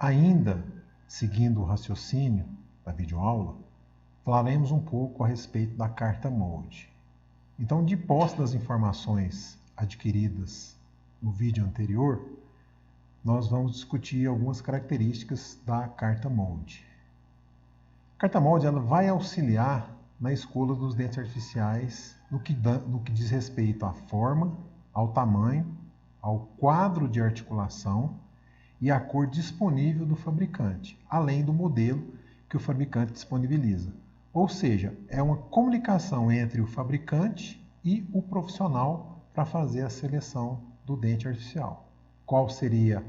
Ainda, seguindo o raciocínio da videoaula, falaremos um pouco a respeito da carta molde. Então, de posse das informações adquiridas no vídeo anterior, nós vamos discutir algumas características da carta molde. A carta molde ela vai auxiliar na escolha dos dentes artificiais no que diz respeito à forma, ao tamanho, ao quadro de articulação e à cor disponível do fabricante, além do modelo que o fabricante disponibiliza. Ou seja, é uma comunicação entre o fabricante e o profissional para fazer a seleção do dente artificial. Qual seria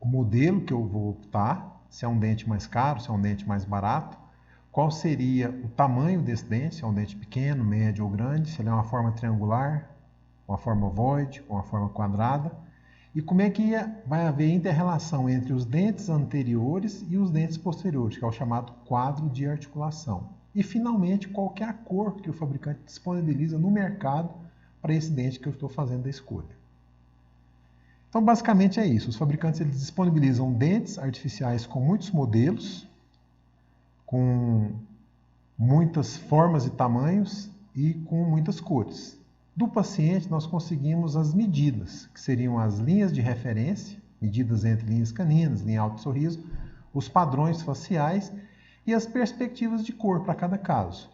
o modelo que eu vou optar, se é um dente mais caro, se é um dente mais barato, qual seria o tamanho desse dente, se é um dente pequeno, médio ou grande, se ele é uma forma triangular, uma forma ovoide, uma forma quadrada, e como é que vai haver inter-relação entre os dentes anteriores e os dentes posteriores, que é o chamado quadro de articulação. E, finalmente, qual que é a cor que o fabricante disponibiliza no mercado para esse dente que eu estou fazendo a escolha. Então, basicamente é isso. Os fabricantes eles disponibilizam dentes artificiais com muitos modelos, com muitas formas e tamanhos e com muitas cores. Do paciente, nós conseguimos as medidas, que seriam as linhas de referência, medidas entre linhas caninas, linha alto sorriso, os padrões faciais e as perspectivas de cor para cada caso.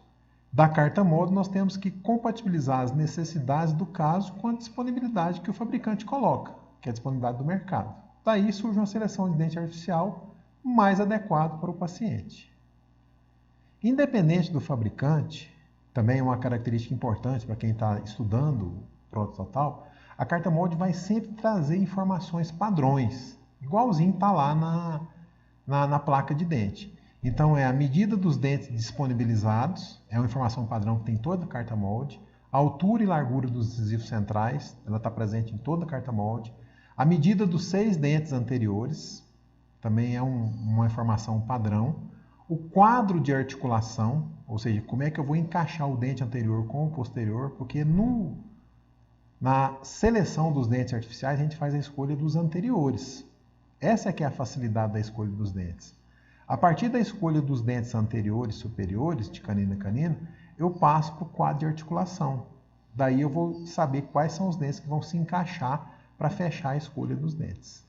Da carta molde, nós temos que compatibilizar as necessidades do caso com a disponibilidade que o fabricante coloca, que é a disponibilidade do mercado. Daí surge uma seleção de dente artificial mais adequado para o paciente. Independente do fabricante, também é uma característica importante para quem está estudando prótese total, a carta molde vai sempre trazer informações padrões, igualzinho está lá na placa de dente. Então, é a medida dos dentes disponibilizados, é uma informação padrão que tem toda a carta molde, a altura e largura dos incisivos centrais, ela está presente em toda a carta molde, a medida dos 6 dentes anteriores, também é uma informação padrão, o quadro de articulação, ou seja, como é que eu vou encaixar o dente anterior com o posterior, porque na seleção dos dentes artificiais a gente faz a escolha dos anteriores. Essa é que é a facilidade da escolha dos dentes. A partir da escolha dos dentes anteriores e superiores, de canino a canino, eu passo para o quadro de articulação. Daí eu vou saber quais são os dentes que vão se encaixar para fechar a escolha dos dentes.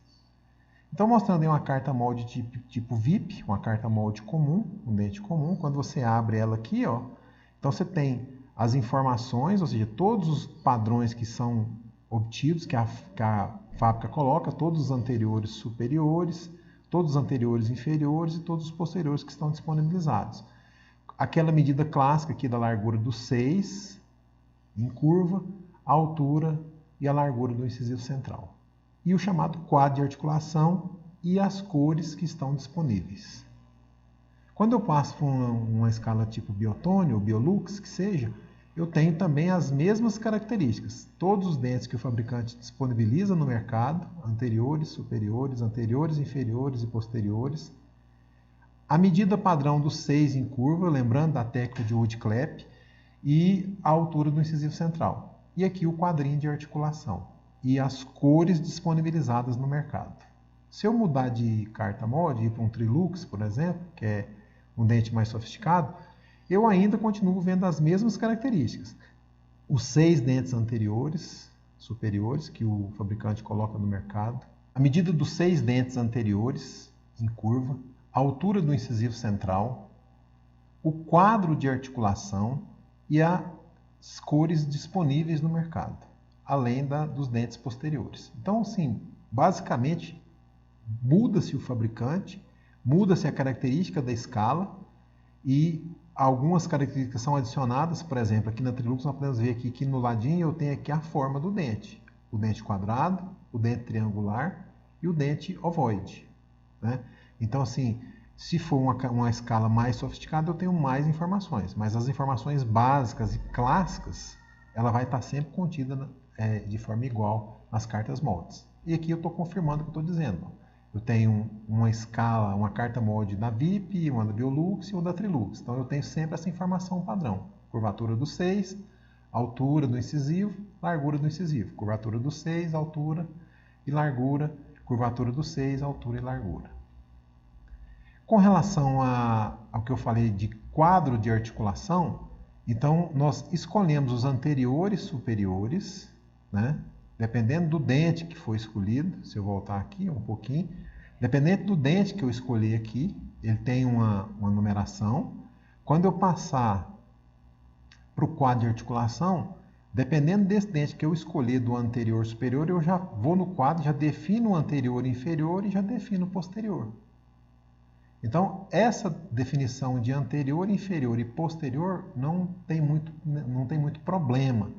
Então, mostrando aí uma carta molde tipo VIP, uma carta molde comum, um dente comum. Quando você abre ela aqui, ó, então você tem as informações, ou seja, todos os padrões que são obtidos, que a fábrica coloca, todos os anteriores superiores, todos os anteriores inferiores e todos os posteriores que estão disponibilizados. Aquela medida clássica aqui da largura dos 6, em curva, a altura e a largura do incisivo central. E o chamado quadro de articulação e as cores que estão disponíveis. Quando eu passo por uma escala tipo Biotone ou Biolux, que seja, eu tenho também as mesmas características. Todos os dentes que o fabricante disponibiliza no mercado, anteriores, superiores, anteriores, inferiores e posteriores. A medida padrão dos 6 em curva, lembrando da técnica de Wood-Clapp, e a altura do incisivo central. E aqui o quadrinho de articulação. E as cores disponibilizadas no mercado. Se eu mudar de carta molde e ir para um Trilux, por exemplo, que é um dente mais sofisticado, eu ainda continuo vendo as mesmas características. Os 6 dentes anteriores, superiores, que o fabricante coloca no mercado, a medida dos 6 dentes anteriores, em curva, a altura do incisivo central, o quadro de articulação e as cores disponíveis no mercado, além dos dentes posteriores. Então, assim, basicamente, muda-se o fabricante, muda-se a característica da escala e algumas características são adicionadas. Por exemplo, aqui na Trilux nós podemos ver aqui que no ladinho eu tenho aqui a forma do dente. O dente quadrado, o dente triangular e o dente ovoide, né? Então, assim, se for uma escala mais sofisticada, eu tenho mais informações. Mas as informações básicas e clássicas, ela vai estar sempre contida de forma igual nas cartas moldes. E aqui eu estou confirmando o que eu estou dizendo. Eu tenho uma escala, uma carta molde da VIP, uma da Biolux e uma da Trilux. Então eu tenho sempre essa informação padrão. Curvatura do 6, altura do incisivo, largura do incisivo. Curvatura do 6, altura e largura, curvatura dos seios, altura e largura. Com relação ao que eu falei de quadro de articulação, então nós escolhemos os anteriores superiores, né? Dependendo do dente que foi escolhido, se eu voltar aqui um pouquinho, dependendo do dente que eu escolhi aqui, ele tem uma numeração. Quando eu passar para o quadro de articulação, dependendo desse dente que eu escolher do anterior superior, eu já vou no quadro, já defino o anterior inferior e já defino o posterior. Então, essa definição de anterior, inferior e posterior não tem muito problema.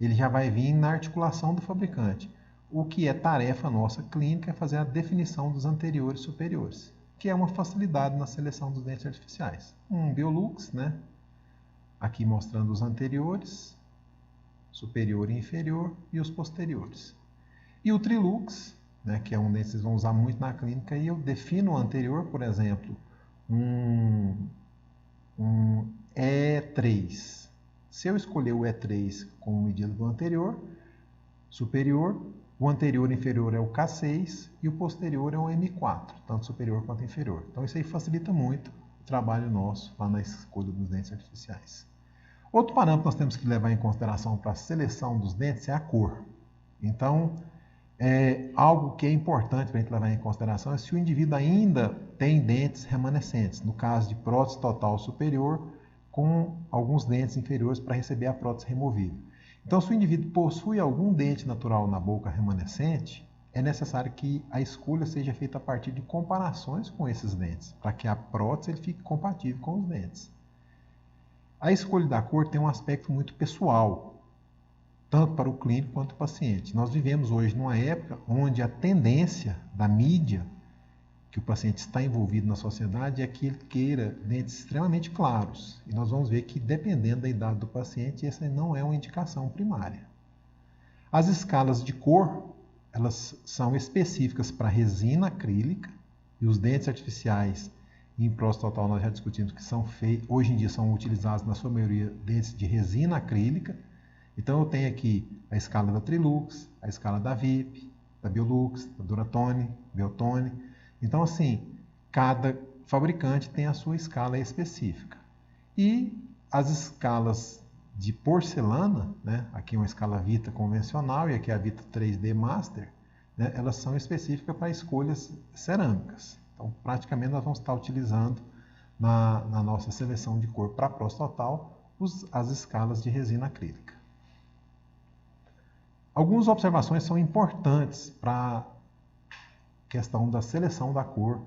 Ele já vai vir na articulação do fabricante. O que é tarefa nossa clínica é fazer a definição dos anteriores superiores, que é uma facilidade na seleção dos dentes artificiais. Um Biolux, né? Aqui mostrando os anteriores, superior e inferior, e os posteriores. E o Trilux, né, que é um desses que vocês vão usar muito na clínica, e eu defino o anterior, por exemplo, um E3. Se eu escolher o E3 como medida do anterior, superior, o anterior e inferior é o K6 e o posterior é o M4, tanto superior quanto inferior. Então isso aí facilita muito o trabalho nosso lá na escolha dos dentes artificiais. Outro parâmetro que nós temos que levar em consideração para a seleção dos dentes é a cor. Então, algo que é importante para a gente levar em consideração é se o indivíduo ainda tem dentes remanescentes, no caso de prótese total superior, com alguns dentes inferiores para receber a prótese removível. Então, se o indivíduo possui algum dente natural na boca remanescente, é necessário que a escolha seja feita a partir de comparações com esses dentes, para que a prótese ele fique compatível com os dentes. A escolha da cor tem um aspecto muito pessoal, tanto para o clínico quanto para o paciente. Nós vivemos hoje numa época onde a tendência da mídia que o paciente está envolvido na sociedade é que ele queira dentes extremamente claros. E nós vamos ver que, dependendo da idade do paciente, essa não é uma indicação primária. As escalas de cor, elas são específicas para resina acrílica, e os dentes artificiais em prótese total nós já discutimos que hoje em dia são utilizados na sua maioria dentes de resina acrílica. Então eu tenho aqui a escala da Trilux, a escala da VIP, da Biolux, da Duratone, Biotone. Então assim, cada fabricante tem a sua escala específica. E as escalas de porcelana, né? Aqui uma escala Vita convencional e aqui a Vita 3D Master, né? Elas são específicas para escolhas cerâmicas. Então praticamente nós vamos estar utilizando na nossa seleção de cor para prótese total as escalas de resina acrílica. Algumas observações são importantes para a questão da seleção da cor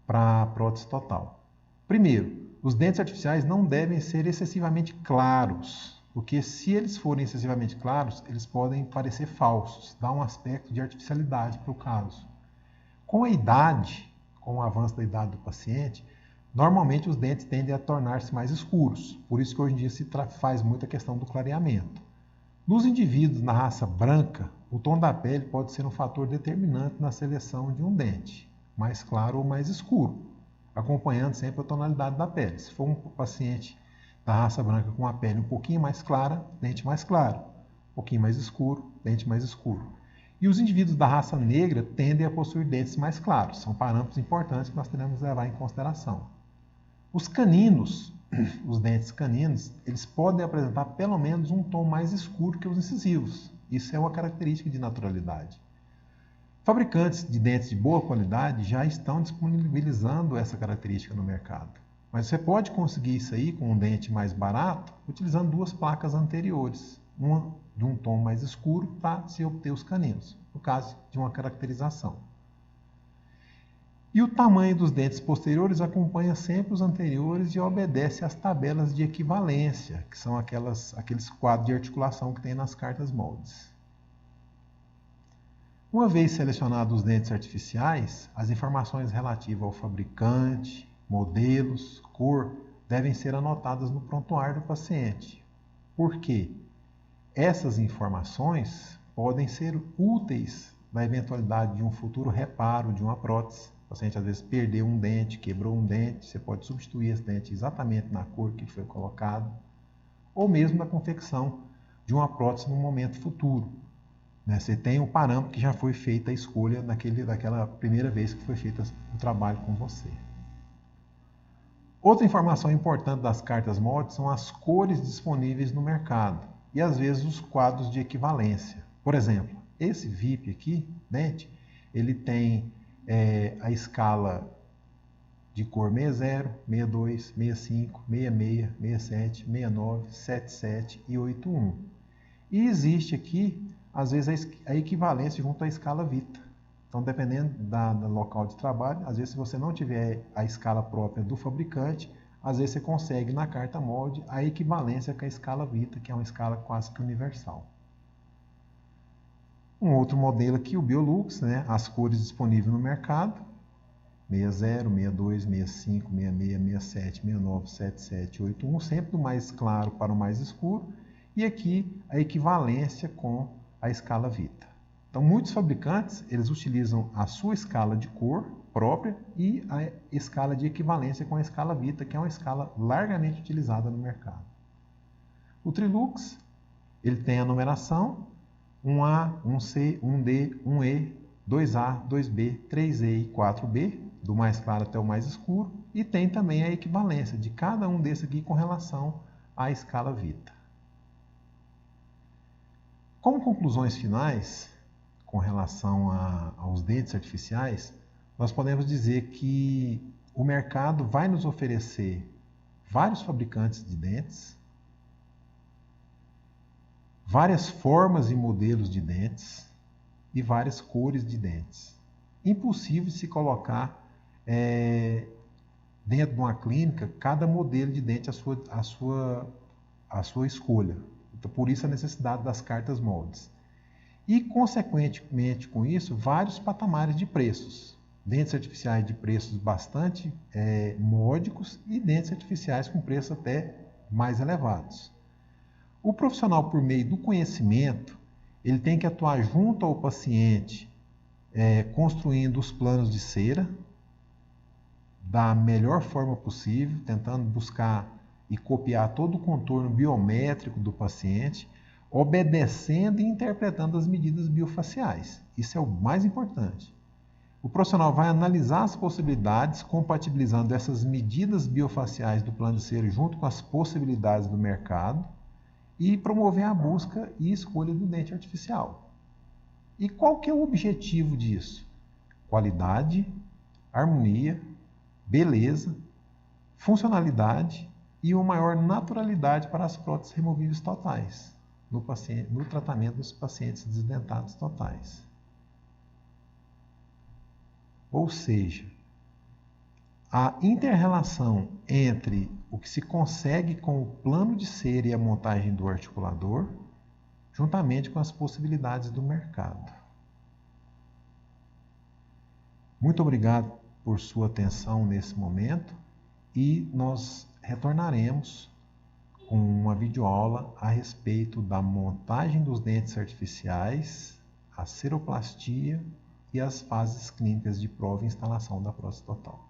para a prótese total. Primeiro, os dentes artificiais não devem ser excessivamente claros, porque se eles forem excessivamente claros, eles podem parecer falsos, dar um aspecto de artificialidade para o caso. Com a idade, com o avanço da idade do paciente, normalmente os dentes tendem a tornar-se mais escuros, por isso que hoje em dia se faz muita questão do clareamento. Nos indivíduos na raça branca, o tom da pele pode ser um fator determinante na seleção de um dente, mais claro ou mais escuro, acompanhando sempre a tonalidade da pele. Se for um paciente da raça branca com a pele um pouquinho mais clara, dente mais claro, um pouquinho mais escuro, dente mais escuro. E os indivíduos da raça negra tendem a possuir dentes mais claros, são parâmetros importantes que nós teremos que levar em consideração. Os caninos, os dentes caninos, eles podem apresentar pelo menos um tom mais escuro que os incisivos. Isso é uma característica de naturalidade. Fabricantes de dentes de boa qualidade já estão disponibilizando essa característica no mercado. Mas você pode conseguir isso aí com um dente mais barato, utilizando duas placas anteriores, uma de um tom mais escuro para se obter os caninos, no caso de uma caracterização. E o tamanho dos dentes posteriores acompanha sempre os anteriores e obedece às tabelas de equivalência, que são aqueles quadros de articulação que tem nas cartas moldes. Uma vez selecionados os dentes artificiais, as informações relativas ao fabricante, modelos, cor, devem ser anotadas no prontuário do paciente. Por quê? Essas informações podem ser úteis na eventualidade de um futuro reparo de uma prótese. O paciente às vezes perdeu um dente, quebrou um dente, você pode substituir esse dente exatamente na cor que foi colocado, ou mesmo na confecção de uma prótese no momento futuro. né? Você tem o parâmetro que já foi feita a escolha daquela primeira vez que foi feito o trabalho com você. Outra informação importante das cartas molde são as cores disponíveis no mercado e às vezes os quadros de equivalência. Por exemplo, esse VIP aqui, dente, ele tem a escala de cor 60, 62, 65, 66, 67, 69, 77 e 81. E existe aqui, às vezes, a equivalência junto à escala Vita. Então, dependendo do local de trabalho, às vezes, se você não tiver a escala própria do fabricante, às vezes você consegue na carta molde a equivalência com a escala Vita, que é uma escala quase que universal. Um outro modelo aqui, o Biolux, né? As cores disponíveis no mercado, 60, 62, 65, 66, 67, 69, 77, 81, sempre do mais claro para o mais escuro, e aqui a equivalência com a escala Vita. Então, muitos fabricantes, eles utilizam a sua escala de cor própria e a escala de equivalência com a escala Vita, que é uma escala largamente utilizada no mercado. O Trilux, ele tem a numeração 1A, 1C, 1D, 1E, 2A, 2B, 3E e 4B, do mais claro até o mais escuro, e tem também a equivalência de cada um desses aqui com relação à escala Vita. Como conclusões finais, com relação aos dentes artificiais, nós podemos dizer que o mercado vai nos oferecer vários fabricantes de dentes, várias formas e modelos de dentes e várias cores de dentes. Impossível se colocar dentro de uma clínica cada modelo de dente à sua escolha. Então, por isso a necessidade das cartas moldes. E, consequentemente com isso, vários patamares de preços. Dentes artificiais de preços bastante módicos e dentes artificiais com preços até mais elevados. O profissional, por meio do conhecimento, ele tem que atuar junto ao paciente, construindo os planos de cera da melhor forma possível, tentando buscar e copiar todo o contorno biométrico do paciente, obedecendo e interpretando as medidas biofaciais. Isso é o mais importante. O profissional vai analisar as possibilidades, compatibilizando essas medidas biofaciais do plano de cera junto com as possibilidades do mercado e promover a busca e escolha do dente artificial. E qual que é o objetivo disso? Qualidade, harmonia, beleza, funcionalidade e uma maior naturalidade para as próteses removíveis totais no tratamento dos pacientes desdentados totais. Ou seja, a inter-relação entre o que se consegue com o plano de cera e a montagem do articulador, juntamente com as possibilidades do mercado. Muito obrigado por sua atenção nesse momento e nós retornaremos com uma videoaula a respeito da montagem dos dentes artificiais, a ceroplastia e as fases clínicas de prova e instalação da prótese total.